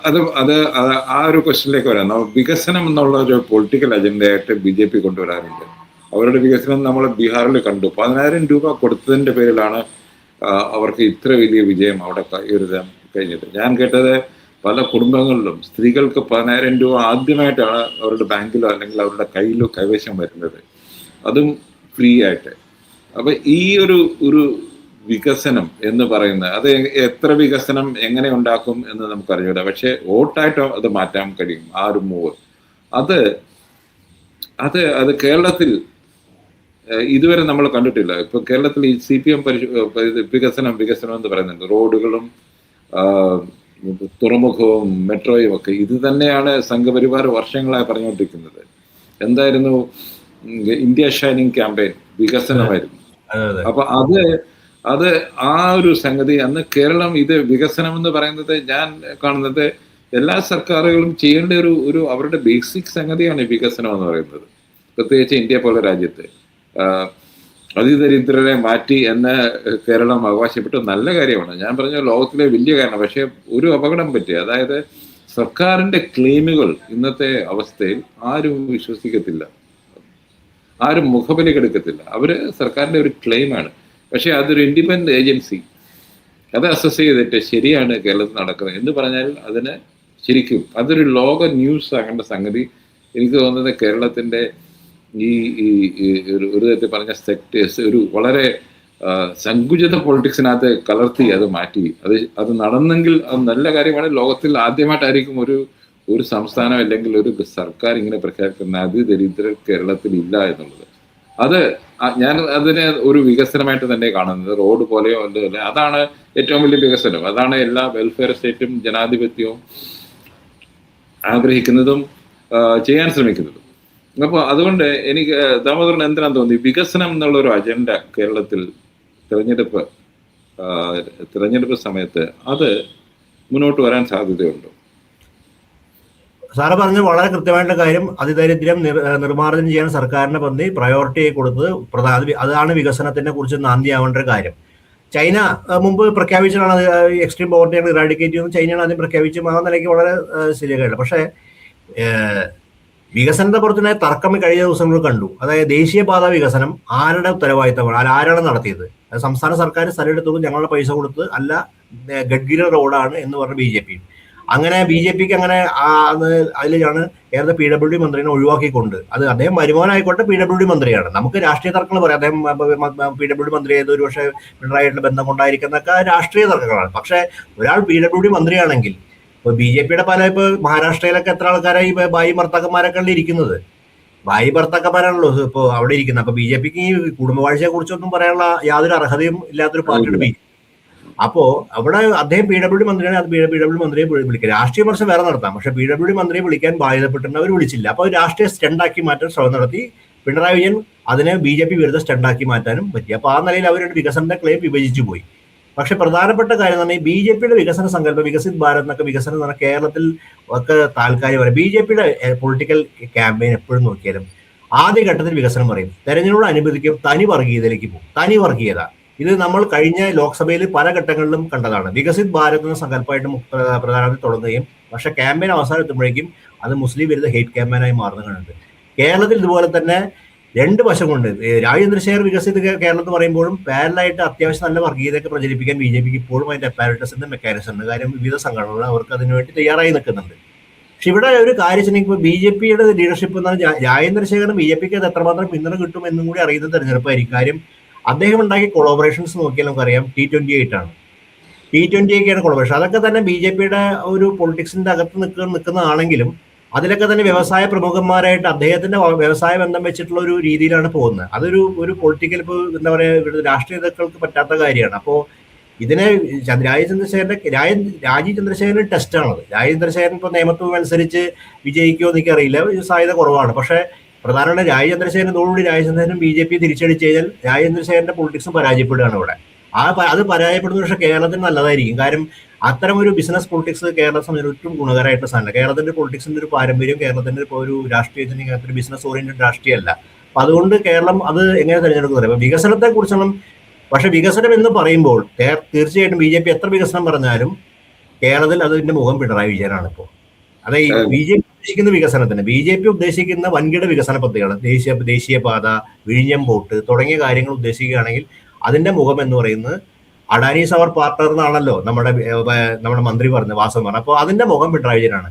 അത് അത് ആ ഒരു ക്വസ്റ്റ്യനിലേക്ക് വരാം. വികസനം എന്നുള്ള ഒരു പൊളിറ്റിക്കൽ അജണ്ടയായിട്ട് BJP കൊണ്ടുവരാറുണ്ട്. അവരുടെ വികസനം നമ്മൾ ബീഹാറിൽ കണ്ടു. 10,000 രൂപ കൊടുത്തതിന്റെ പേരിലാണ് അവർക്ക് ഇത്ര വലിയ വിജയം അവിടെ കൈവരുത്താൻ കഴിഞ്ഞത്. ഞാൻ കേട്ടത് പല കുടുംബങ്ങളിലും സ്ത്രീകൾക്ക് 10,000 രൂപ ആദ്യമായിട്ടാണ് അവരുടെ ബാങ്കിലോ അല്ലെങ്കിൽ അവരുടെ കയ്യിലോ കൈവശം വരുന്നത്, അതും ഫ്രീ ആയിട്ട്. അപ്പൊ ഈ ഒരു വികസനം എന്ന് പറയുന്നത് അത് എത്ര വികസനം എങ്ങനെ ഉണ്ടാക്കും എന്ന് നമുക്കറിഞ്ഞൂടാ. പക്ഷെ വോട്ടായിട്ട് അത് മാറ്റാൻ കഴിയും. ആ ഒരു മൂവ് അത് അത് അത് കേരളത്തിൽ ഇതുവരെ നമ്മൾ കണ്ടിട്ടില്ല. ഇപ്പൊ കേരളത്തിൽ ഈ CPM വികസനം എന്ന് പറയുന്നുണ്ട്. റോഡുകളും തുറമുഖവും മെട്രോയും ഒക്കെ ഇത് തന്നെയാണ് സംഘപരിവാർ വർഷങ്ങളായി പറഞ്ഞുകൊണ്ടിരിക്കുന്നത്. എന്തായിരുന്നു ഇന്ത്യ ഷൈനിങ് ക്യാമ്പയിൻ? വികസനമായിരുന്നു. അപ്പൊ അത് ആ ഒരു സംഗതി അന്ന് കേരളം ഇത് വികസനം എന്ന് പറയുന്നത് ഞാൻ കാണുന്നത് എല്ലാ സർക്കാരുകളും ചെയ്യേണ്ട ഒരു അവരുടെ ബേസിക് സംഗതിയാണ് വികസനം എന്ന് പറയുന്നത്. പ്രത്യേകിച്ച് ഇന്ത്യ പോലെ രാജ്യത്ത് അതിദരിദ്രരെ മാറ്റി എന്ന് കേരളം അവകാശപ്പെട്ടു. നല്ല കാര്യമാണ്. ഞാൻ പറഞ്ഞ ലോകത്തിലെ വലിയ കാരണം. പക്ഷെ ഒരു അപകടം പറ്റി, അതായത് സർക്കാരിന്റെ ക്ലെയിമുകൾ ഇന്നത്തെ അവസ്ഥയിൽ ആരും വിശ്വസിക്കത്തില്ല, ആരും മുഖബലി കെടുക്കത്തില്ല. അവര് സർക്കാരിന്റെ ഒരു ക്ലെയിമാണ്. പക്ഷെ അതൊരു ഇൻഡിപെൻഡന്റ് ഏജൻസി അത് അസസ് ചെയ്തിട്ട് ശരിയാണ് കേരളത്തിൽ നടക്കുന്നത് എന്ന് പറഞ്ഞാൽ അതിന് ശരിക്കും അതൊരു ലോക ന്യൂസ് ആകേണ്ട സംഗതി. എനിക്ക് തോന്നുന്നത് കേരളത്തിന്റെ ഈ ഒരു തരത്തിൽ പറഞ്ഞ സെക്ടേഴ്സ് ഒരു വളരെ സങ്കുചിത പൊളിറ്റിക്സിനകത്ത് കലർത്തി അത് മാറ്റി. അത് നടന്നെങ്കിൽ അത് നല്ല കാര്യമാണ്. ലോകത്തിൽ ആദ്യമായിട്ടായിരിക്കും ഒരു സംസ്ഥാനം അല്ലെങ്കിൽ ഒരു സർക്കാർ ഇങ്ങനെ പ്രഖ്യാപിക്കുന്ന അതിദരിദ്രർ കേരളത്തിൽ ഇല്ല എന്നുള്ളത്. അത് ഞാൻ അതിനെ ഒരു വികസനമായിട്ട് തന്നെ കാണുന്നത്. റോഡ് പോലെയോ അല്ല, അതാണ് ഏറ്റവും വലിയ വികസനം. അതാണ് എല്ലാ വെൽഫെയർ സ്റ്റേറ്റും ജനാധിപത്യവും ആഗ്രഹിക്കുന്നതും ചെയ്യാൻ ശ്രമിക്കുന്നതും. അപ്പോൾ അതുകൊണ്ട് എനിക്ക് ദാമോദരൻ എന്തിനാന്ന് തോന്നി വികസനം എന്നുള്ള ഒരു അജണ്ട കേരളത്തിൽ തിരഞ്ഞെടുപ്പ് സമയത്ത് അത് മുന്നോട്ട് വരാൻ സാധ്യതയുണ്ടോ? സാറ് പറഞ്ഞ വളരെ കൃത്യമായിട്ടുള്ള കാര്യം. അതിദരിദ്രം നിർമ്മാർജ്ജനം ചെയ്യാൻ സർക്കാരിനെ പന്തി പ്രയോറിറ്റി കൊടുത്തത് അതാണ് വികസനത്തിനെ കുറിച്ച് നാന്ദിയാവേണ്ട ഒരു കാര്യം. ചൈന മുമ്പ് പ്രഖ്യാപിച്ചതാണ് എക്സ്ട്രീം പോവർട്ടിയാണ് ഇറാഡിക്കേറ്റ് ചെയ്യുന്നത്. ചൈനയാണ് ആദ്യം പ്രഖ്യാപിച്ചും ആ നിലയ്ക്ക് വളരെ ശരിയായില്ല. പക്ഷേ വികസനത്തെ പുറത്തുനിന്ന് തർക്കം കഴിഞ്ഞ ദിവസങ്ങൾ കണ്ടു. അതായത് ദേശീയപാത വികസനം ആരുടെ ഉത്തരവാദിത്തമാണ്, ആരാണ് നടത്തിയത്? സംസ്ഥാന സർക്കാർ സ്ഥലം എടുത്തത് ഞങ്ങളുടെ പൈസ കൊടുത്ത് അല്ല, ഗഡ്ഗിരി റോഡാണ് എന്ന് പറഞ്ഞ BJP. അങ്ങനെ BJPക്ക് അങ്ങനെ അതിലാണ് കേരള PWD മന്ത്രിനെ ഒഴിവാക്കിക്കൊണ്ട്, അത് അദ്ദേഹം വരുമാനമായിക്കോട്ടെ PWD മന്ത്രിയാണ്. നമുക്ക് രാഷ്ട്രീയ തർക്കങ്ങൾ പറയാം. അദ്ദേഹം PWD മന്ത്രി ആയത് ഒരു പക്ഷേ പിണറായിയുടെ ബന്ധം കൊണ്ടായിരിക്കുന്നൊക്കെ രാഷ്ട്രീയ തർക്കങ്ങളാണ്. പക്ഷെ ഒരാൾ PWD മന്ത്രിയാണെങ്കിൽ ഇപ്പൊ BJPയുടെ ഇപ്പൊ മഹാരാഷ്ട്രയിലൊക്കെ എത്ര ആൾക്കാരായി ഭായി ഭർത്താക്കന്മാരൊക്കെ ഇരിക്കുന്നത്? ഭായി ഭർത്താക്കന്മാരാണല്ലോ ഇപ്പൊ അവിടെ ഇരിക്കുന്നത്. അപ്പൊ BJPക്ക് ഈ കുടുംബവാഴ്ചയെ കുറിച്ചൊന്നും പറയാനുള്ള യാതൊരു അർഹതയും ഇല്ലാത്തൊരു പാർട്ടിയുടെ BJP. അപ്പോ അവിടെ അദ്ദേഹം PWD മന്ത്രിയാണ്. അത് PWD മന്ത്രിയെ വിളിക്കുക. രാഷ്ട്രീയ വിമർശനം വേറെ നടത്താം, പക്ഷെ PWD മന്ത്രിയെ വിളിക്കാൻ ബാധ്യതപ്പെട്ടിട്ട് അവർ വിളിച്ചില്ല. അപ്പൊ രാഷ്ട്രീയ സ്റ്റണ്ടാക്കി മാറ്റാൻ ശ്രമം നടത്തി. പിണറായി വിജയൻ അതിനെ BJP വിരുദ്ധ സ്റ്റണ്ടാക്കി മാറ്റാനും പറ്റി. അപ്പൊ ആ നിലയിൽ അവരുടെ വികസനത്തിന്റെ ക്ലെയിം വിഭജിച്ചു പോയി. പക്ഷെ പ്രധാനപ്പെട്ട കാര്യം എന്ന് പറഞ്ഞാൽ BJPയുടെ വികസന സങ്കല്പം, വികസിത് ഭാരത് എന്നൊക്കെ വികസനം എന്ന് പറഞ്ഞാൽ കേരളത്തിൽ ഒക്കെ താൽക്കാലികം. BJPയുടെ പൊളിറ്റിക്കൽ ക്യാമ്പയിൻ എപ്പോഴും നോക്കിയാലും ആദ്യഘട്ടത്തിൽ വികസനം പറയും, തെരഞ്ഞെടുപ്പ് അനുവദിക്കും, തനി വർഗീയതയിലേക്ക് പോകും. തനി വർഗീയത ഇത് നമ്മൾ കഴിഞ്ഞ ലോക്സഭയിൽ പല ഘട്ടങ്ങളിലും കണ്ടതാണ്. വികസിത് ഭാരത് എന്ന സങ്കല്പമായിട്ട് പ്രധാനമന്ത്രി തുടങ്ങുകയും പക്ഷെ ക്യാമ്പയിൻ അവസാനം എത്തുമ്പോഴേക്കും അത് മുസ്ലിം വിരുദ്ധ ഹെയ്റ്റ് ക്യാമ്പയിനായി മാറുന്ന കണ്ടുണ്ട്. കേരളത്തിൽ ഇതുപോലെ തന്നെ രണ്ട് വശം കൊണ്ട് രാജേന്ദ്രശേഖർ വികസിത കേരളം എന്ന് പറയുമ്പോഴും പാരലായിട്ട് അത്യാവശ്യം നല്ല വർഗീയതയൊക്കെ പ്രചരിപ്പിക്കാൻ BJPക്ക് ഇപ്പോഴും അതിന്റെ അപ്പാരറ്റസിന്റെ മെക്കാനിസം ഉണ്ട്. കാര്യം വിവിധ സംഘടനകൾ അവർക്ക് അതിനുവേണ്ടി തയ്യാറായി നിൽക്കുന്നുണ്ട്. പക്ഷെ ഇവിടെ ഒരു കാര്യം ഇപ്പോൾ BJPയുടെ ലീഡർഷിപ്പ് എന്ന് പറഞ്ഞാൽ രാജേന്ദ്രശേഖരൻ BJPക്ക് അത് എത്രമാത്രം പിന്തുണ കിട്ടും എന്നും കൂടി അറിയുന്ന തെരഞ്ഞെടുപ്പായിരിക്കും. കാര്യം അദ്ദേഹം ഉണ്ടാക്കിയ കൊളാബറേഷൻസ് നോക്കിയാൽ നമുക്കറിയാം T28 ആണ്. T28 collaboration. അതൊക്കെ തന്നെ BJPയുടെ ഒരു പൊളിറ്റിക്സിന്റെ അകത്ത് നിൽക്കുന്നതാണെങ്കിലും അതിലൊക്കെ തന്നെ വ്യവസായ പ്രമുഖന്മാരായിട്ട് അദ്ദേഹത്തിന്റെ വ്യവസായ ബന്ധം വെച്ചിട്ടുള്ള ഒരു രീതിയിലാണ് പോകുന്നത്. അതൊരു പൊളിറ്റിക്കൽ ഇപ്പോൾ എന്താ പറയുക ഇവിടുത്തെ രാഷ്ട്രീയ നേതാക്കൾക്ക് പറ്റാത്ത കാര്യമാണ്. അപ്പോൾ ഇതിനെ രാജീവ് ചന്ദ്രശേഖരൻ ടെസ്റ്റാണത്. രാജീവ് ചന്ദ്രശേഖരൻ ഇപ്പോൾ നിയമത്വം അനുസരിച്ച് വിജയിക്കുമോ എനിക്കറിയില്ല, സാധ്യത കുറവാണ്. പക്ഷെ പ്രധാനമായിട്ട് രാജീവ് ചന്ദ്രശേഖരനോടുകൂടി രാജചന്ദ്രശേഖരൻ BJP തിരിച്ചടിച്ചു കഴിഞ്ഞാൽ രാജീവ് ചന്ദ്രശേഖരന്റെ പൊളിറ്റിക്സും പരാജയപ്പെടുകയാണ് ഇവിടെ. അത് പരാജയപ്പെടുന്ന പക്ഷേ കേരളത്തിന് നല്ലതായിരിക്കും. കാര്യം അത്തരം ഒരു ബിസിനസ് പൊളിറ്റിക്സ് കേരളത്തെ സംബന്ധിച്ച് ഒട്ടും ഗുണകരമായിട്ടുള്ള സാധനമല്ല. കേരളത്തിന്റെ പൊളിറ്റിക്സിന്റെ ഒരു പാരമ്പര്യം, കേരളത്തിന്റെ ഇപ്പോൾ ഒരു രാഷ്ട്രീയത്തിന് ബിസിനസ് ഓറിയന്റഡ് രാഷ്ട്രീയമല്ല. അപ്പൊ അതുകൊണ്ട് കേരളം അത് എങ്ങനെ തിരഞ്ഞെടുക്കുന്നത്? അപ്പൊ വികസനത്തെ കുറിച്ചാണ്. പക്ഷെ വികസനം എന്ന് പറയുമ്പോൾ തീർച്ചയായിട്ടും BJP എത്ര വികസനം പറഞ്ഞാലും കേരളത്തിൽ അതിന്റെ മുഖം പിണറായി വിജയനാണ് ഇപ്പോൾ. അതായത് ബി ജെ പി ഉദ്ദേശിക്കുന്ന വികസനത്തിന്, ബി ജെ പി ഉദ്ദേശിക്കുന്ന വൻകിട വികസന പദ്ധതികൾ, ദേശീയപാത, വിഴിഞ്ഞം പോർട്ട് തുടങ്ങിയ കാര്യങ്ങൾ ഉദ്ദേശിക്കുകയാണെങ്കിൽ അതിന്റെ മുഖം എന്ന് പറയുന്നത് അഡാനീസ് അവർ പാർട്ണർ എന്നാണല്ലോ നമ്മുടെ മന്ത്രി പറഞ്ഞത്, വാസവൻ പറഞ്ഞത്. അപ്പോൾ അതിന്റെ മുഖം പിണറായി വിജയനാണ്.